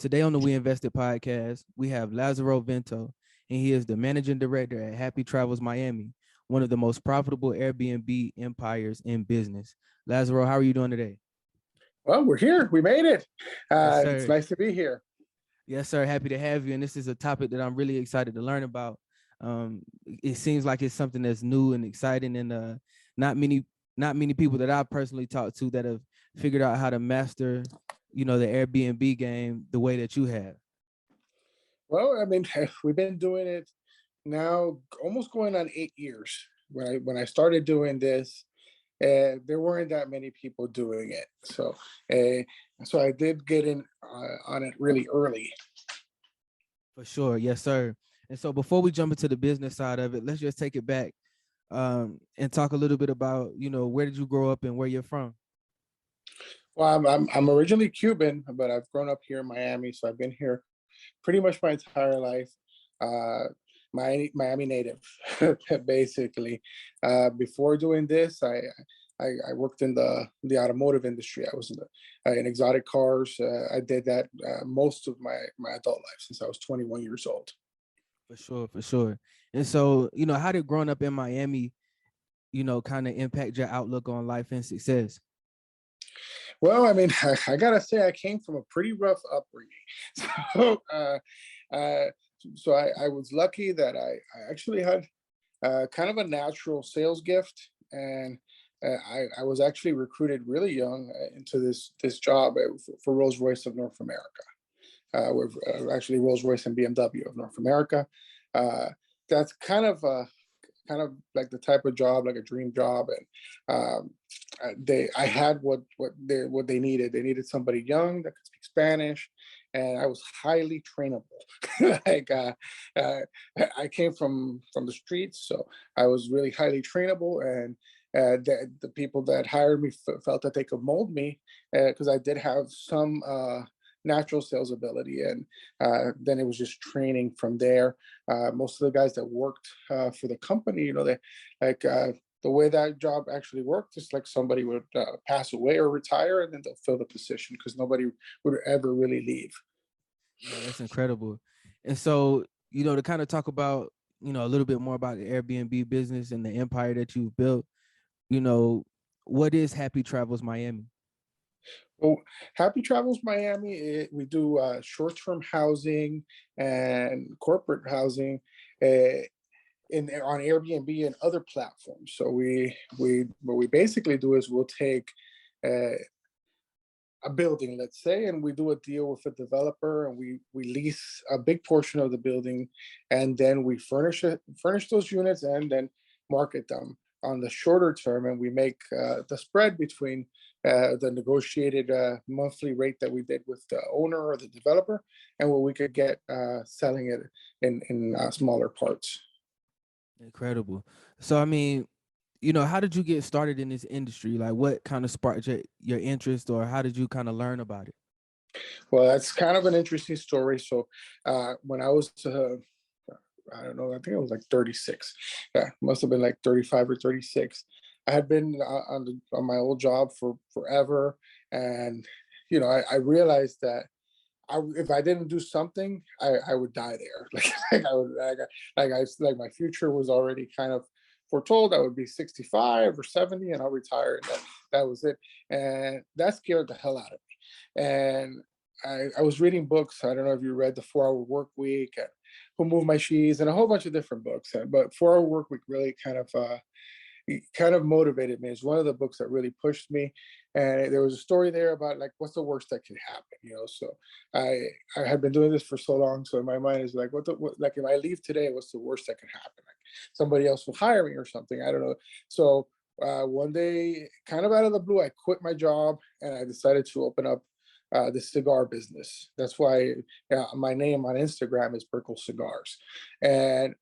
Today on the We Invested podcast, we have Lazaro Vento, and he is the managing director at Happy Travels Miami, one of the most profitable Airbnb empires in business. Lazaro, how are you doing today? Well, we're here. We made it. Yes, It's sir. nice to be here. Yes, sir. Happy to have you. And this is a topic that I'm really excited to learn about. It seems like it's something that's new and exciting, and not many, not many people that I've personally talked to that have figured out how to master, the Airbnb game the way that you have. Well, I mean, we've been doing it now almost going on 8 years. When I started doing this, there weren't that many people doing it. So I did get in on it really early. For sure. Yes, sir. And so before we jump into the business side of it, let's just take it back and talk a little bit about, where did you grow up and where you're from? Well, I'm originally Cuban, but I've grown up here in Miami, so I've been here pretty much my entire life. Uh, Miami native, basically. Before doing this, I worked in the automotive industry. I was in exotic cars. I did that most of my adult life since I was 21 years old. For sure, for sure. And so, how did growing up in Miami, kind of impact your outlook on life and success? Well, I mean, I gotta say, I came from a pretty rough upbringing. So, uh, so I was lucky that I actually had kind of a natural sales gift, and I was actually recruited really young into this job for Rolls-Royce of North America. With actually Rolls-Royce and BMW of North America. Uh, that's kind of like the type of job, like a dream job, and I had what they needed. They needed somebody young that could speak Spanish, and I was highly trainable. like uh, I came from the streets, so I was really highly trainable, and the people that hired me felt that they could mold me because I did have some natural sales ability, and then it was just training from there. Most of the guys that worked for the company, they like the way that job actually worked is like somebody would pass away or retire, and then they'll fill the position because nobody would ever really leave. Yeah, that's incredible. And so, to kind of talk about, a little bit more about the Airbnb business and the empire that you've built, you know, what is Happy Travels Miami? Well, Happy Travels Miami, we do short-term housing and corporate housing on Airbnb and other platforms. So we what we basically do is we'll take uh, a building, let's say, and we do a deal with a developer, and we lease a big portion of the building, and then we furnish those units, and then market them on the shorter term, and we make the spread between the negotiated monthly rate that we did with the owner or the developer, and what we could get selling it in smaller parts. Incredible. So, I mean, how did you get started in this industry? Like, what kind of sparked your interest, or how did you kind of learn about it? Well, that's kind of an interesting story. So when I was I don't know. I think I was like 36. Yeah, must have been like 35 or 36. I had been on my old job for forever, and I realized that if I didn't do something, I would die there. Like I would like my future was already kind of foretold. I would be 65 or 70, and I'll retire, and that was it. And that scared the hell out of me. And I was reading books. I don't know if you read The 4 Hour Work Week and Who Moved My Cheese and a whole bunch of different books. But 4 Hour Work Week really kind of motivated me. It's one of the books that really pushed me. And there was a story there about like what's the worst that could happen. So I had been doing this for so long. So in my mind is like, like if I leave today, what's the worst that could happen? Like somebody else will hire me or something. I don't know. So one day, kind of out of the blue, I quit my job and I decided to open up the cigar business. That's why my name on Instagram is Burkle Cigars. And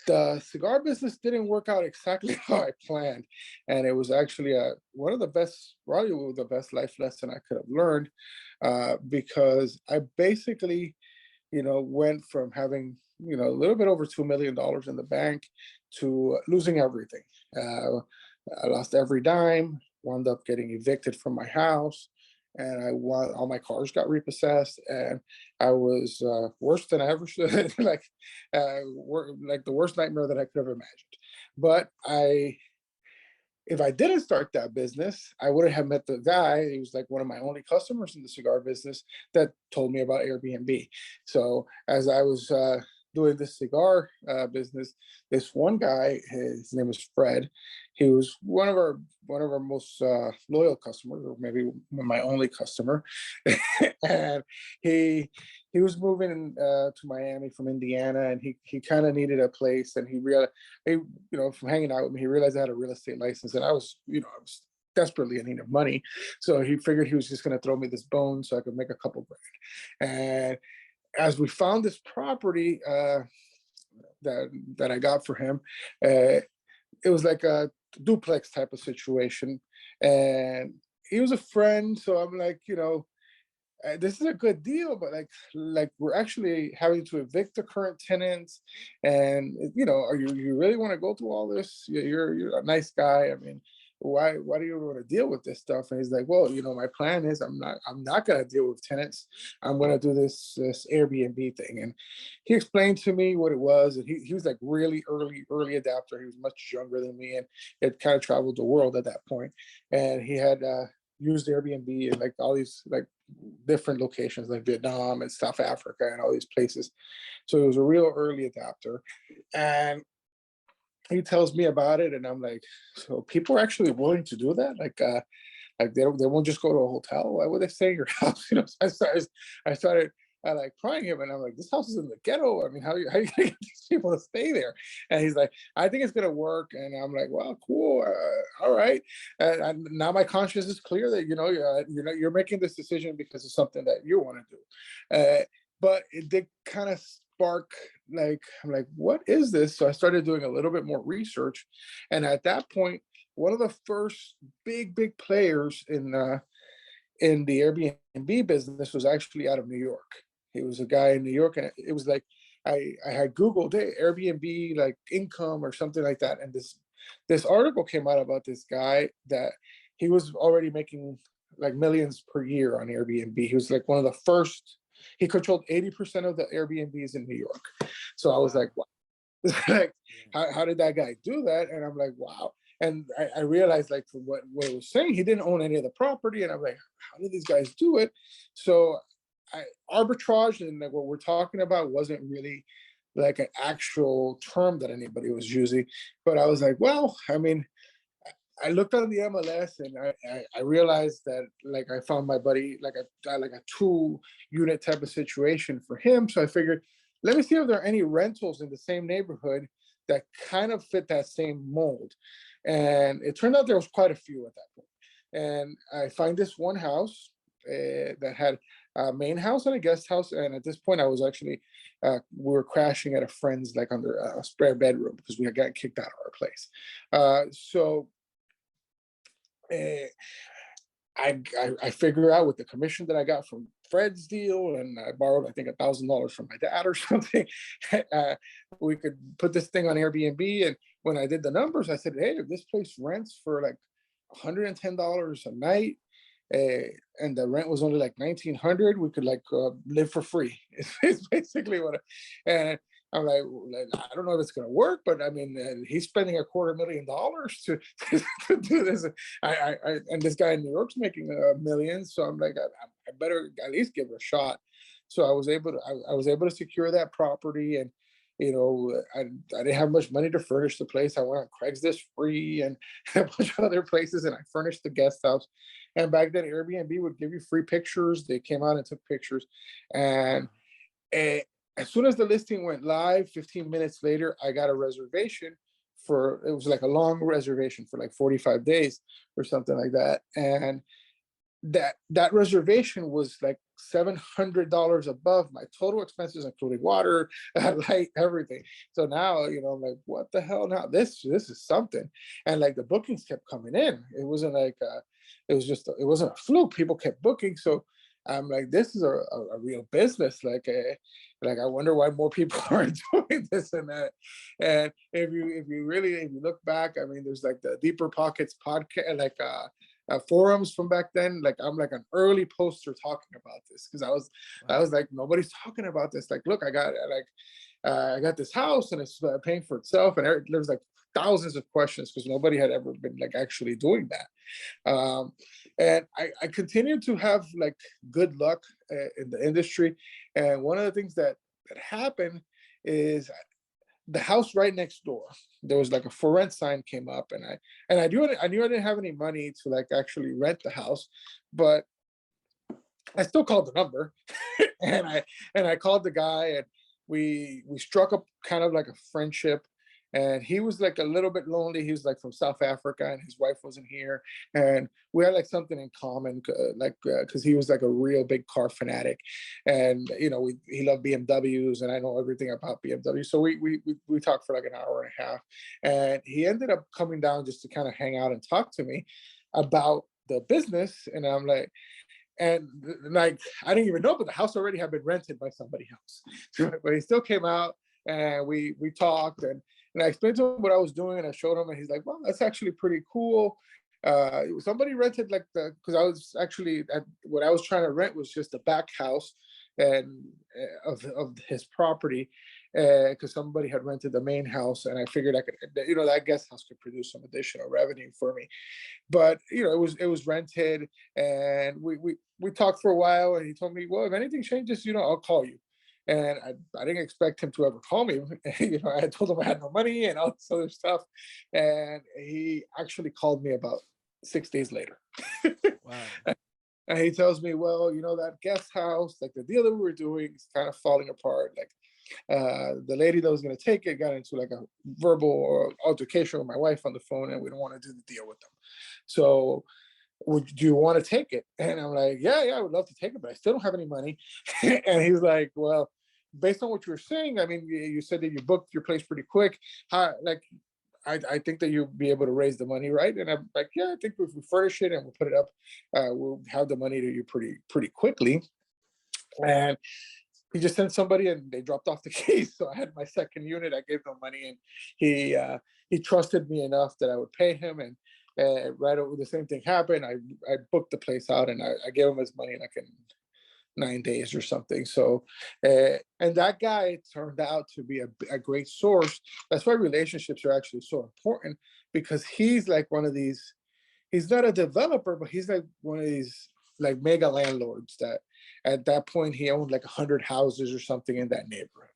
the cigar business didn't work out exactly how I planned, and it was actually one of the best, probably the best life lesson I could have learned, because I basically, went from having a little bit over $2 million in the bank to losing everything. Uh, I lost every dime, wound up getting evicted from my house, and I want all my cars got repossessed, and I was worse than I ever should, like the worst nightmare that I could have imagined. But if I didn't start that business, I wouldn't have met the guy. He was like one of my only customers in the cigar business that told me about Airbnb. So as I was doing this cigar business, this one guy, his name was Fred. He was one of our most loyal customers, or maybe my only customer, and he he was moving to Miami from Indiana, and he kind of needed a place, and from hanging out with me, he realized I had a real estate license, and I was desperately in need of money. So he figured he was just going to throw me this bone so I could make a couple grand. And as we found this property that I got for him, it was like a duplex type of situation, and he was a friend. So I'm like, this is a good deal, but like we're actually having to evict the current tenants, and are you really want to go through all this? You're a nice guy. I mean, why do you want to deal with this stuff? And he's like, well, my plan is I'm not gonna deal with tenants. I'm gonna do this Airbnb thing. And he explained to me what it was, and he was like really early adapter. He was much younger than me, and had kind of traveled the world at that point, and he had used Airbnb in like all these like different locations like Vietnam and South Africa and all these places. So he was a real early adapter. And he tells me about it, and I'm like, so people are actually willing to do that? Like they won't just go to a hotel? Why would they stay in your house? So I started like prying him, and I'm like, this house is in the ghetto. I mean, how you gonna get these people to stay there? And he's like, I think it's gonna work. And I'm like, well, cool, all right. And now my conscience is clear that you're making this decision because of something that you want to do. But it did kind of spark, like, I'm like, what is this? So I started doing a little bit more research, and at that point, one of the first big players in the Airbnb business was actually out of New York. He was a guy in New York, and it was like I had Googled, hey, Airbnb like income or something like that, and this article came out about this guy that he was already making like millions per year on Airbnb. He was like one of the first. He controlled 80% of the Airbnbs in New York. So I was like, wow. Like, how did that guy do that? And I'm like, wow. And I realized, like, from what it was saying, he didn't own any of the property. And I'm like, how did these guys do it? So arbitrage and like what we're talking about wasn't really like an actual term that anybody was using. But I was like, well, I mean, I looked on the MLS, and I realized that, like, I found my buddy like a 2-unit type of situation for him. So I figured, let me see if there are any rentals in the same neighborhood that kind of fit that same mold. And it turned out there was quite a few at that point. And I find this one house that had a main house and a guest house. And at this point, I was actually we were crashing at a friend's, like under a spare bedroom, because we had gotten kicked out of our place. So I figure out with the commission that I got from Fred's deal, and I borrowed, I think, $1,000 from my dad or something. We could put this thing on Airbnb. And when I did the numbers, I said, hey, if this place rents for like $110 a night, and the rent was only like $1,900, we could like live for free. It's basically what. And I'm like, I don't know if it's going to work, but I mean, he's spending $250,000 to do this. And this guy in New York's making millions, so I'm like, I better at least give it a shot. So I was able to secure that property, and I didn't have much money to furnish the place. I went on Craigslist free and a bunch of other places, and I furnished the guest house. And back then, Airbnb would give you free pictures. They came out and took pictures, and as soon as the listing went live, 15 minutes later, I got a reservation it was like a long reservation for like 45 days or something like that. And that reservation was like $700 above my total expenses, including water, light, everything. So now, I'm like, what the hell now? This is something. And like the bookings kept coming in. It wasn't like, it wasn't a fluke. People kept booking. So I'm like, this is a real business. Like I wonder why more people aren't doing this and that. And if you look back, I mean, there's like the Deeper Pockets podcast, like forums from back then. Like I'm like an early poster talking about this because I Wow. was like, nobody's talking about this. Like, look, I got this house and it's paying for itself, and there's like thousands of questions because nobody had ever been like actually doing that. And I continue to have like good luck in the industry. And one of the things that happened is the house right next door, there was like a for rent sign came up, and I knew I didn't have any money to like actually rent the house, but I still called the number, and I called the guy, and we struck up kind of like a friendship. And he was like a little bit lonely. He was like from South Africa, and his wife wasn't here, and we had like something in common, like because he was like a real big car fanatic, and he loved BMWs, and I know everything about BMW. So we talked for like an hour and a half, and he ended up coming down just to kind of hang out and talk to me about the business, and I'm like, and like I didn't even know, but the house already had been rented by somebody else. But he still came out, and we talked, and I explained to him what I was doing, and I showed him, and he's like, "Well, that's actually pretty cool." Somebody rented like because I was actually what I was trying to rent was just the back house and of his property, because somebody had rented the main house, and I figured I could, that guest house could produce some additional revenue for me. But it was rented, and we talked for a while, and he told me, well, if anything changes, I'll call you. And I didn't expect him to ever call me. I told him I had no money and all this other stuff, and he actually called me about 6 days later. Wow. And he tells me, well, that guest house, like the deal that we were doing is kind of falling apart. Like the lady that was going to take it got into like a verbal altercation with my wife on the phone, and we don't want to do the deal with them. So do you want to take it? And I'm like, yeah, I would love to take it, but I still don't have any money. And he's like, well, based on what you were saying, I mean, you said that you booked your place pretty quick. I think that you'll be able to raise the money, right? And I'm like, yeah, I think if we furnish it and we'll put it up, we'll have the money to you pretty quickly. And he just sent somebody, and they dropped off the keys. So I had my second unit. I gave them money, and he trusted me enough that I would pay him. And right over the same thing happened. I booked the place out, and I gave him his money like in 9 days or something. So, and that guy turned out to be a great source. That's why relationships are actually so important, because he's like one of these. He's not a developer, but he's like one of these like mega landlords that at that point he owned like 100 houses or something in that neighborhood.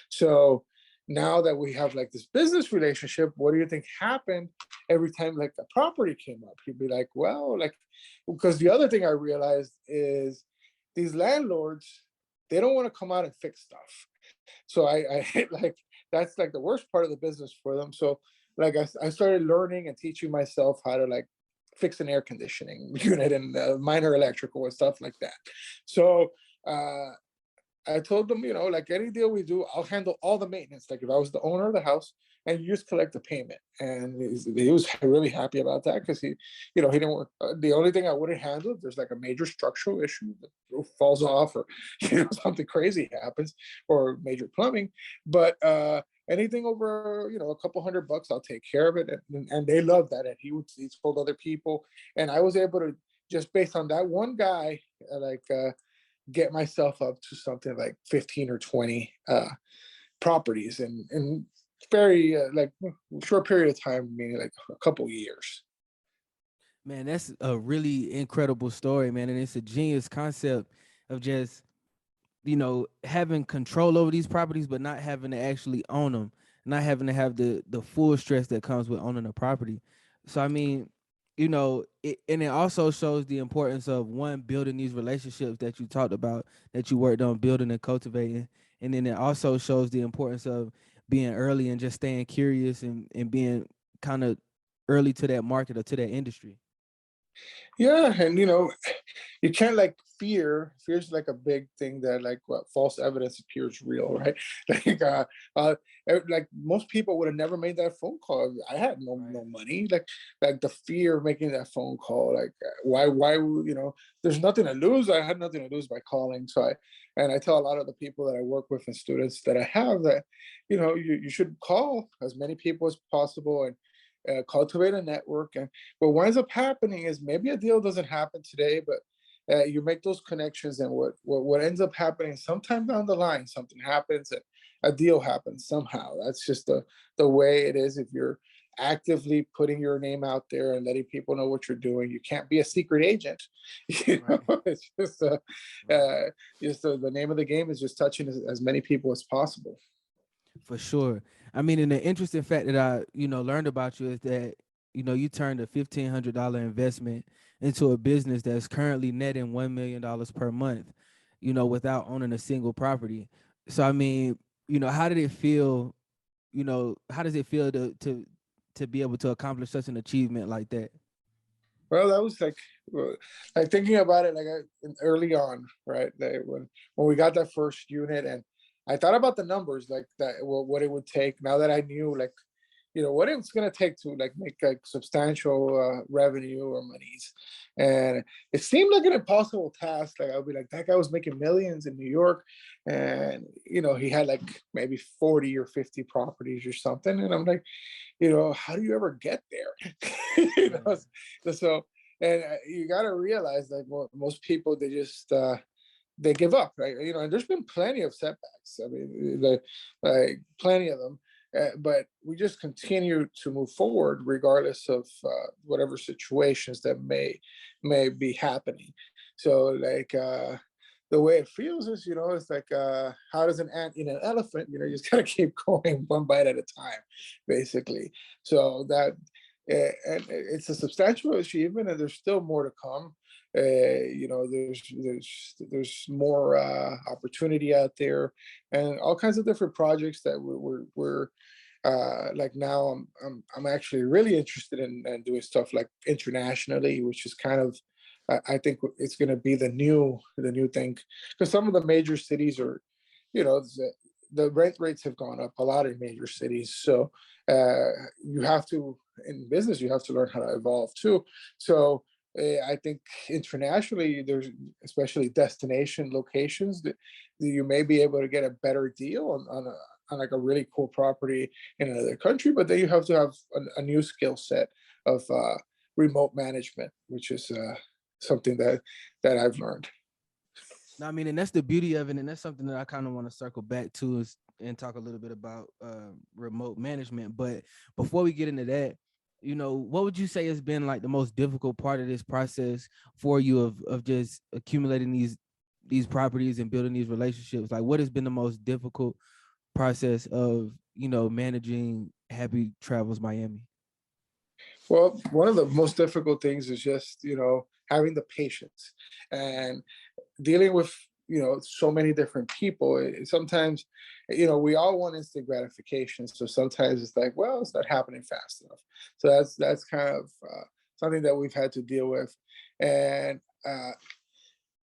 So now that we have like this business relationship, what do you think happened every time like a property came up? He'd be like, well, like, because the other thing I realized is these landlords, they don't want to come out and fix stuff. So I like, that's like the worst part of the business for them. So like I started learning and teaching myself how to like fix an air conditioning unit and minor electrical and stuff like that. So I told them, like any deal we do, I'll handle all the maintenance. Like if I was the owner of the house, and you just collect the payment. And he was really happy about that, because he didn't want, the only thing I wouldn't handle if there's like a major structural issue, the roof falls off, or something crazy happens, or major plumbing. But anything over a couple $100, I'll take care of it. And they love that. And he told other people, and I was able to, just based on that one guy, get myself up to something like 15 or 20 properties in very like short period of time, meaning like a couple years. Man, that's a really incredible story, man. And it's a genius concept of just, having control over these properties, but not having to actually own them, not having to have the full stress that comes with owning a property. So, I mean, and it also shows the importance of one, building these relationships that you talked about, that you worked on building and cultivating. And then it also shows the importance of being early and just staying curious and being kind of early to that market or to that industry. Yeah, and you can't like fear's like a big thing that like false evidence appears real, right? like like most people would have never made that phone call. I had no money. Like the fear of making that phone call, like why there's nothing to lose. I had nothing to lose by calling. So I tell a lot of the people that I work with and students that I have that you should call as many people as possible. cultivate a network. And what ends up happening is maybe a deal doesn't happen today, but you make those connections, and what ends up happening sometime down the line, something happens and a deal happens somehow. That's just the way it is. If you're actively putting your name out there and letting people know what you're doing, you can't be a secret agent. Right. It's just Right. the name of the game is just touching as many people as possible. For sure. I mean, and the interesting fact that I, learned about you is that, you turned a $1,500 investment into a business that's currently netting $1 million per month, without owning a single property. So, I mean, how did it feel? How does it feel to be able to accomplish such an achievement like that? Well, that was like thinking about it early on, right? When we got that first unit, and I thought about the numbers, like that, what it would take. Now that I knew, like, what it's gonna take to like make like substantial revenue or monies, and it seemed like an impossible task. Like I'd be like, that guy was making millions in New York, and he had like maybe 40 or 50 properties or something, and I'm like, how do you ever get there? you Yeah. know, so and you got to realize like most people they give up, right? And there's been plenty of setbacks. I mean, like plenty of them. But we just continue to move forward regardless of whatever situations that may be happening. So like the way it feels is, it's like how does an ant eat an elephant? You just gotta keep going one bite at a time, basically. So that and it's a substantial achievement, and there's still more to come. There's more opportunity out there, and all kinds of different projects that we're like now I'm actually really interested in doing stuff like internationally, which is kind of I think it's going to be the new thing, because some of the major cities are, the rent rates have gone up a lot in major cities. So you have to, in business, you have to learn how to evolve too. So I think internationally, there's especially destination locations that you may be able to get a better deal on like a really cool property in another country, but then you have to have a new skill set of remote management, which is something that I've learned. No, I mean, and that's the beauty of it, and that's something that I kind of want to circle back to and talk a little bit about remote management. But before we get into that, what would you say has been like the most difficult part of this process for you of just accumulating these properties and building these relationships? Like, what has been the most difficult process of managing Happy Travels Miami? Well, one of the most difficult things is just having the patience and dealing with so many different people. Sometimes we all want instant gratification, so sometimes it's like, well, it's not happening fast enough. So that's kind of something that we've had to deal with. And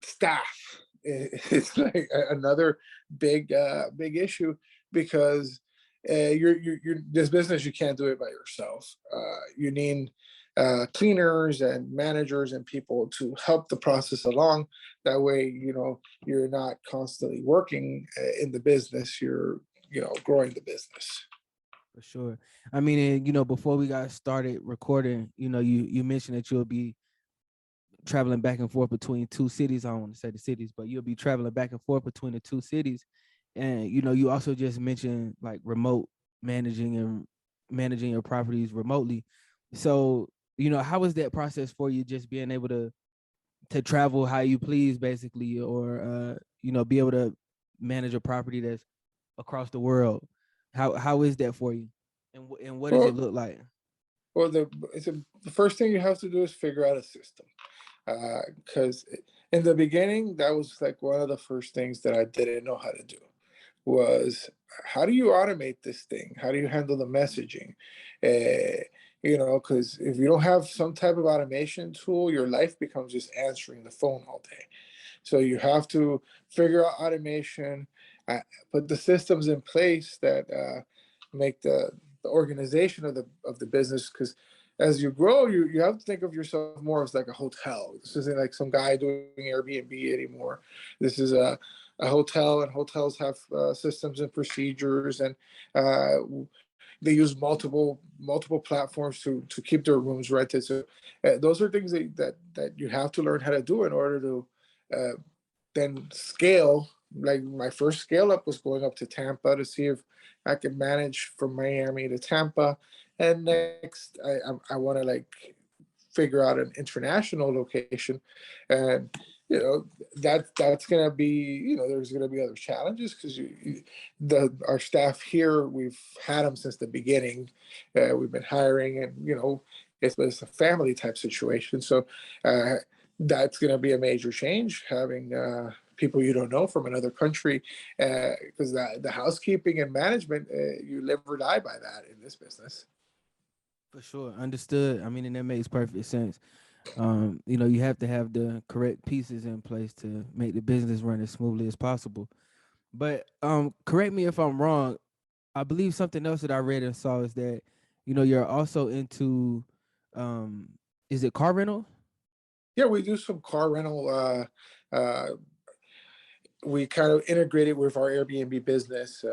staff is like another big issue, because you're this business, you can't do it by yourself. You need cleaners and managers and people to help the process along. That way, you're not constantly working in the business. You're growing the business. For sure. I mean, and, before we got started recording, you mentioned that you'll be traveling back and forth between two cities. I don't want to say the cities, but you'll be traveling back and forth between the two cities. And you also just mentioned like remote managing your properties remotely. So, how was that process for you, just being able to travel how you please, basically, or be able to manage a property that's across the world? How is that for you? And what does it Well, look like? well, the first thing you have to do is figure out a system, because in the beginning, that was like one of the first things that I didn't know how to do. Was how do you automate this thing? How do you handle the messaging? Because if you don't have some type of automation tool, your life becomes just answering the phone all day. So you have to figure out automation, uh, put the systems in place that make the organization of the business. Because as you grow, you have to think of yourself more as like a hotel. This isn't like some guy doing Airbnb anymore. This is a hotel, and hotels have systems and procedures, and they use multiple platforms to keep their rooms rented. So those are things that you have to learn how to do in order to then scale. Like my first scale up was going up to Tampa to see if I could manage from Miami to Tampa, and next I want to like figure out an international location, and that's gonna be, there's gonna be other challenges because our staff here, we've had them since the beginning. We've been hiring, and it's a family type situation. So that's gonna be a major change, having people you don't know from another country, because the housekeeping and management, you live or die by that in this business. For sure, understood. I mean, and that makes perfect sense. You have to have the correct pieces in place to make the business run as smoothly as possible. But correct me if I'm wrong. I believe something else that I read and saw is that you're also into is it car rental? Yeah, we do some car rental. We kind of integrate it with our Airbnb business.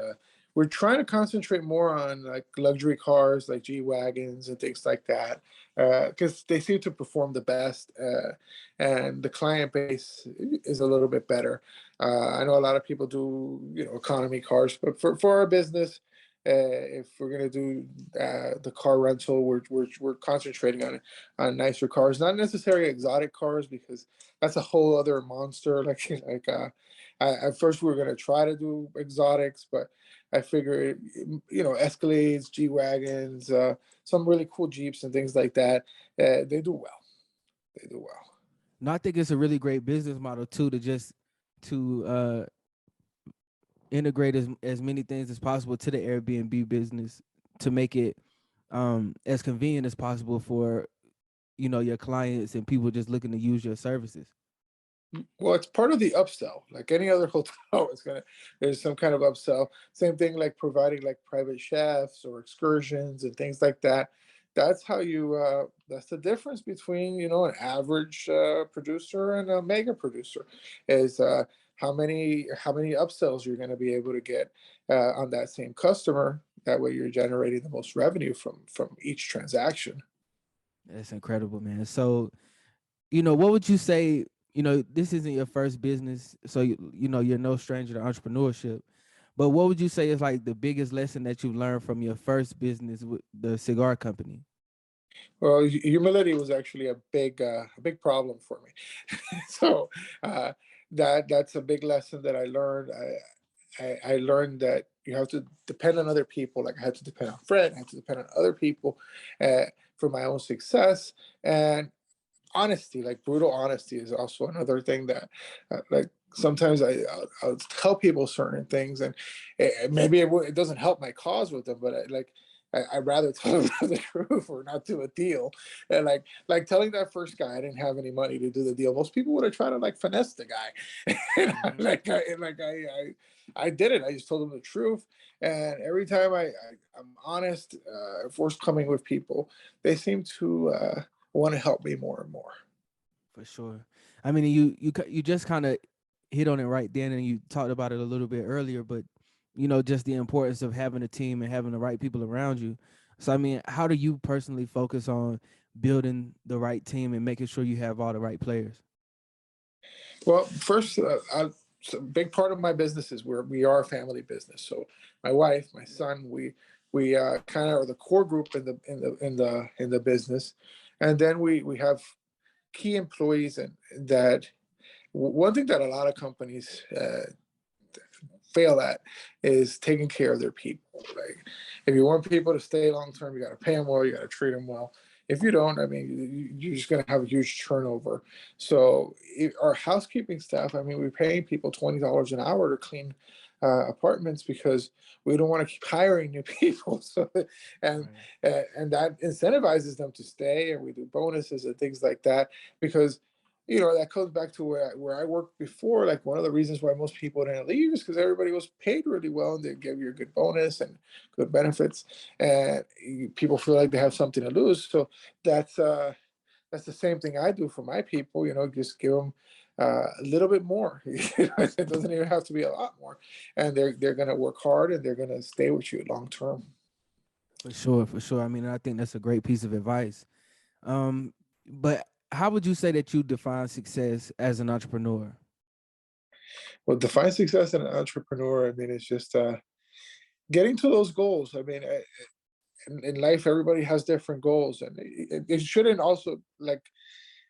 We're trying to concentrate more on like luxury cars, like G wagons and things like that, because they seem to perform the best, and the client base is a little bit better. I know a lot of people do, economy cars, but for our business, if we're gonna do the car rental, we're concentrating on nicer cars, not necessarily exotic cars, because that's a whole other monster. At first we were going to try to do exotics, but I figured, Escalades, G wagons, some really cool Jeeps and things like that. They do well. They do well. No, I think it's a really great business model too to integrate as many things as possible to the Airbnb business to make it as convenient as possible for your clients and people just looking to use your services. Well, it's part of the upsell. Like any other hotel, there's some kind of upsell. Same thing like providing like private chefs or excursions and things like that. That's how that's the difference between, an average producer and a mega producer, is how many upsells you're going to be able to get on that same customer. That way you're generating the most revenue from each transaction. That's incredible, man. So, what would you say? This isn't your first business, so you're no stranger to entrepreneurship. But what would you say is like the biggest lesson that you've learned from your first business with the cigar company? Well, humility was actually a big problem for me. So uh, that's a big lesson that I learned. I learned that you have to depend on other people. Like I had to depend on Fred. I had to depend on other people for my own success. And honesty, like brutal honesty, is also another thing that, like sometimes I'll tell people certain things, and maybe it doesn't help my cause with them, but I'd rather tell them the truth or not do a deal. And like telling that first guy I didn't have any money to do the deal. Most people would have tried to like finesse the guy. Mhm. I did it. I just told them the truth. And every time I'm honest, forthcoming with people, they seem to want to help me more and more. For sure. I mean, you just kind of hit on it right then, and you talked about it a little bit earlier, but just the importance of having a team and having the right people around you. So, I mean, how do you personally focus on building the right team and making sure you have all the right players? Well, first, so a big part of my business is we are a family business. So my wife, my son, we kind of are the core group in the business, and then we have key employees, and that one thing that a lot of companies fail at is taking care of their people. Like if you want people to stay long term, you got to pay them well, you got to treat them well. If you don't, I mean, you're just going to have a huge turnover. So our housekeeping staff, I mean, we're paying people $20 an hour to clean apartments because we don't want to keep hiring new people. So and Right. and that incentivizes them to stay, and we do bonuses and things like that because that comes back to where I worked before. Like one of the reasons why most people didn't leave is because everybody was paid really well and they give you a good bonus and good benefits, and people feel like they have something to lose. So that's uh, that's the same thing I do for my people. Just give them a little bit more. It doesn't even have to be a lot more, and they're going to work hard and they're going to stay with you long term. For sure, for sure. I mean, I think that's a great piece of advice. Um, but how would you say that you define success as an entrepreneur? Well, define success in an entrepreneur, I mean, it's just getting to those goals. I mean, in life, everybody has different goals, and it shouldn't also like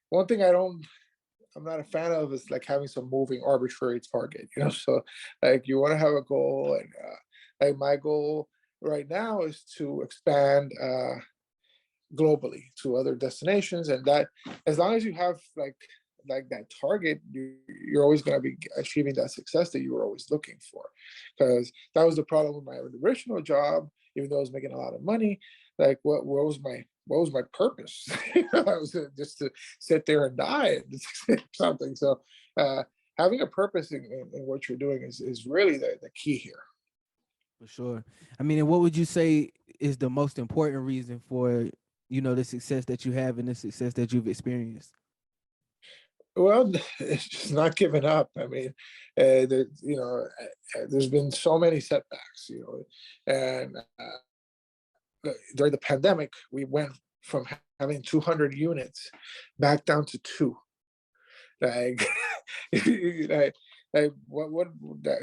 one thing I'm not a fan of is like having some moving arbitrary target, you know. So like you want to have a goal, and like my goal right now is to expand globally to other destinations, and that as long as you have like that target, you're always going to be achieving that success that you were always looking for. Because that was the problem with my original job. Even though I was making a lot of money, like what was my purpose? I was just to sit there and die and something. So having a purpose in what you're doing is really the key here. For sure. I mean, and what would you say is the most important reason for, the success that you have and the success that you've experienced? Well, it's just not giving up. I mean, there's been so many setbacks, and during the pandemic, we went from having 200 units back down to two. Like, like, what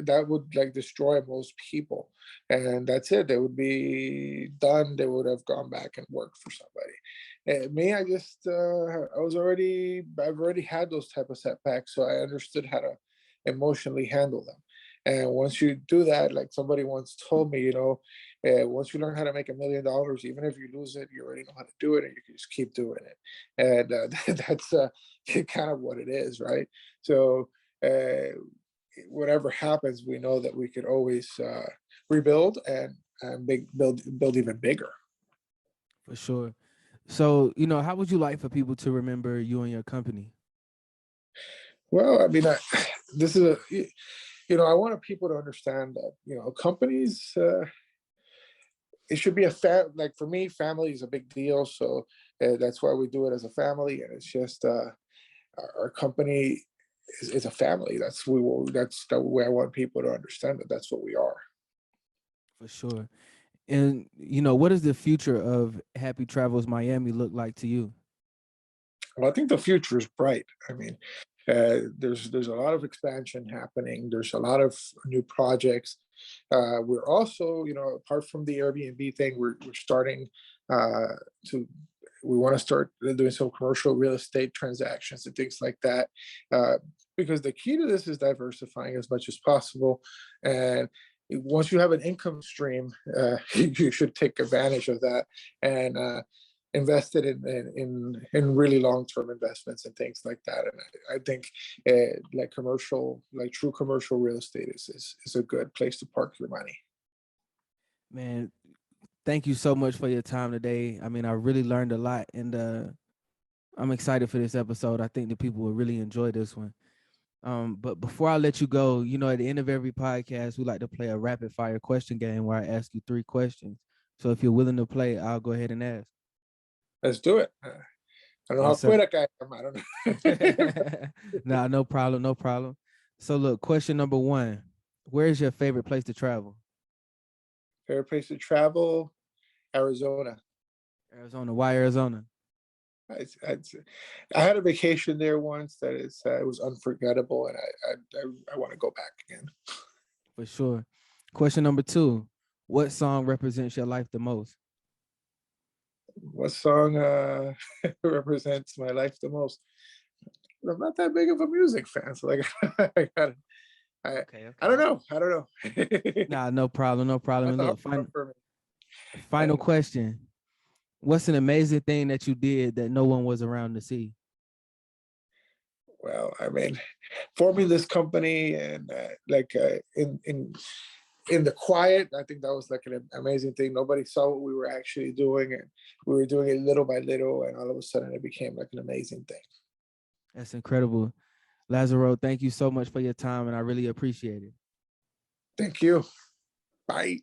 that would like destroy most people, and that's it. They would be done. They would have gone back and worked for somebody. And me, I've already had those type of setbacks, so I understood how to emotionally handle them. And once you do that, like somebody once told me, once you learn how to make $1 million, even if you lose it, you already know how to do it, and you can just keep doing it. And that's kind of what it is, right? So uh, whatever happens, we know that we could always rebuild and build even bigger. For sure. So, how would you like for people to remember you and your company? Well, I mean, this is I want people to understand that companies. It should be like for me, family is a big deal. So that's why we do it as a family, and it's just our company is a family. That's the way I want people to understand that that's what we are. For sure. And, what does the future of Happy Travels Miami look like to you? Well, I think the future is bright. I mean, there's a lot of expansion happening. There's a lot of new projects. We're also, apart from the Airbnb thing, we're starting to. We want to start doing some commercial real estate transactions and things like that, because the key to this is diversifying as much as possible. And once you have an income stream, you should take advantage of that and invested in really long-term investments and things like that. And I think like true commercial real estate is a good place to park your money. Man, thank you so much for your time today. I mean, I really learned a lot, and I'm excited for this episode. I think the people will really enjoy this one. But before I let you go, at the end of every podcast, we like to play a rapid fire question game where I ask you 3 questions. So if you're willing to play, I'll go ahead and ask. Let's do it. I don't know how Yes, sir. quick I am. I don't know. Nah, no problem, no problem. So look, question number 1. Where is your favorite place to travel? Favorite place to travel, Arizona. Arizona. Why Arizona? I, I, I had a vacation there once that it was unforgettable, and I want to go back again. For sure. Question number 2. What song represents your life the most? What song represents my life the most? I'm not that big of a music fan, so like I, Okay, I don't okay. know. I don't know. Nah, no problem, no problem. That's And a hard look, one for me. final question. What's an amazing thing that you did that no one was around to see? Well, I mean, forming this company and in the quiet, I think that was like an amazing thing. Nobody saw what we were actually doing, and we were doing it little by little, and all of a sudden it became like an amazing thing. That's incredible. Lazaro, thank you so much for your time, and I really appreciate it. Thank you. Bye.